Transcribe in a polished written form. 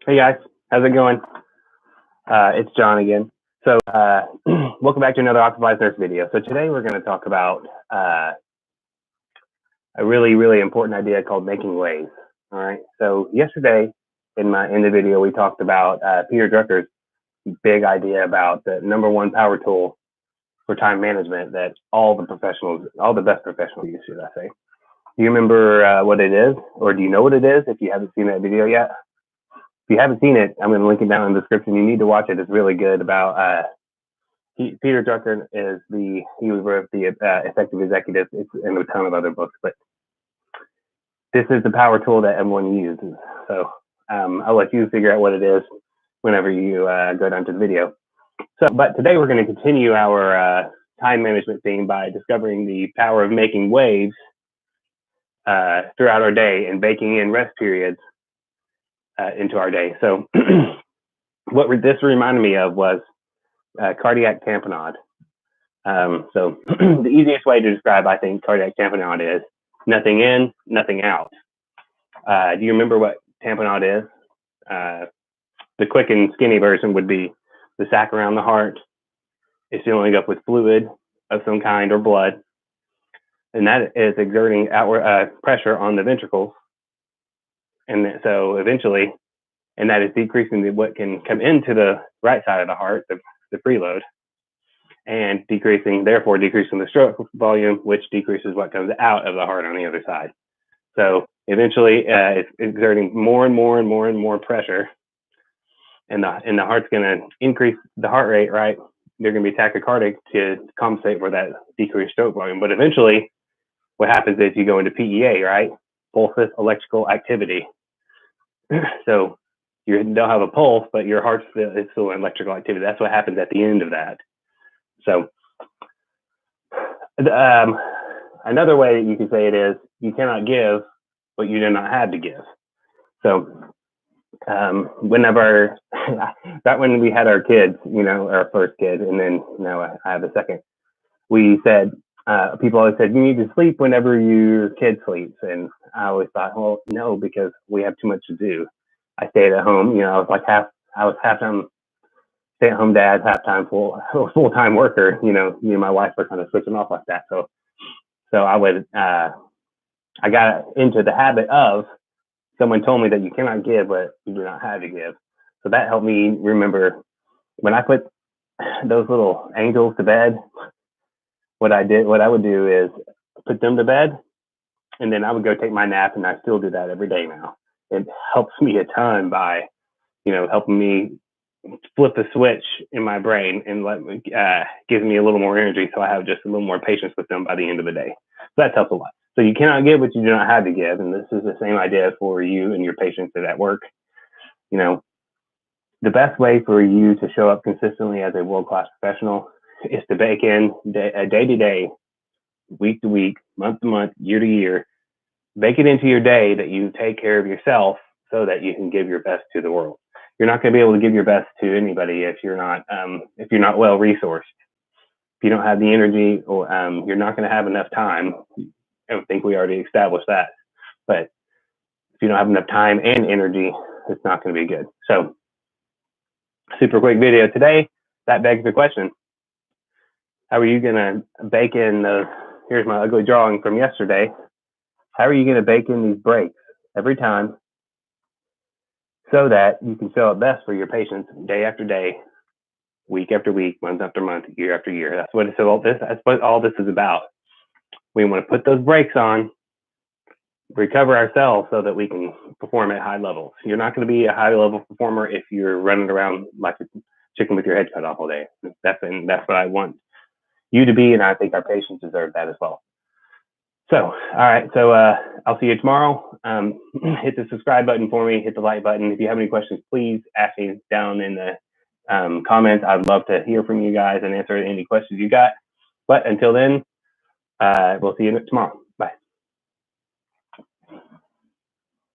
Hey guys, how's it going? It's John again. So welcome back to another Optimized Nurse video. So today we're going to talk about a really important idea called making waves. All right. So yesterday in the video we talked about Peter Drucker's big idea about the #1 power tool for time management that all the best professionals use, should I say? Do you remember what it is, or do you know what it is if you haven't seen that video yet? If you haven't seen it, I'm going to link it down in the description. You need to watch it. It's really good. About Peter Drucker he wrote the Effective Executive. It's in a ton of other books, but this is the power tool that everyone uses. So I'll let you figure out what it is whenever you go down to the video. But today we're going to continue our time management theme by discovering the power of making waves throughout our day and baking in rest periods into our day. So what this reminded me of was Cardiac Tampanode. So the easiest way to describe, I think, Cardiac Tampanode is nothing in, nothing out. Do you remember what tamponade is? The quick and skinny version would be the sac around the heart is filling up with fluid of some kind or blood, and that is exerting outward pressure on the ventricles. And so eventually, and that is decreasing what can come into the right side of the heart, the preload, and therefore decreasing the stroke volume, which decreases what comes out of the heart on the other side. So eventually, it's exerting more and more pressure, and the heart's going to increase the heart rate, right? They're going to be tachycardic to compensate for that decreased stroke volume. But eventually, what happens is you go into PEA, right? Pulseless electrical activity. So you don't have a pulse, but your heart's still in electrical activity. That's what happens at the end of that. So another way that you can say it is you cannot give what you do not have to give. So whenever back when we had our kids, our first kid, and then now I have a second, we said people always said you need to sleep whenever your kid sleeps, and I always thought, well, no, because we have too much to do. I stayed at home, I was half-time stay-at-home dad, half-time full-time worker. Me and my wife were kind of switching off like that. So I would I got into the habit of someone told me that you cannot give what you do not have to give. So that helped me remember when I put those little angels to bed. What I would do is put them to bed, and then I would go take my nap, and I still do that every day now. It helps me a ton by, helping me flip the switch in my brain and gives me a little more energy, so I have just a little more patience with them by the end of the day. So that helps a lot. So you cannot give what you do not have to give, and this is the same idea for you and your patients at work. The best way for you to show up consistently as a world-class professional is to bake in day to day, week to week, month to month, year to year. Bake it into your day that you take care of yourself so that you can give your best to the world. You're not going to be able to give your best to anybody if you're not well resourced. If you don't have the energy, or you're not going to have enough time. I think we already established that. But if you don't have enough time and energy, it's not going to be good. So, super quick video today. That begs the question: how are you going to bake in those? Here's my ugly drawing from yesterday. How are you going to bake in these breaks every time so that you can show up best for your patients day after day, week after week, month after month, year after year? That's what all this is about. We want to put those brakes on, recover ourselves so that we can perform at high levels. You're not going to be a high level performer if you're running around like a chicken with your head cut off all day. That's what I want you to be, and I think our patients deserve that as well. So, all right. So I'll see you tomorrow. Hit the subscribe button for me. Hit the like button. If you have any questions, please ask me down in the comments. I'd love to hear from you guys and answer any questions you got. But until then, we'll see you tomorrow.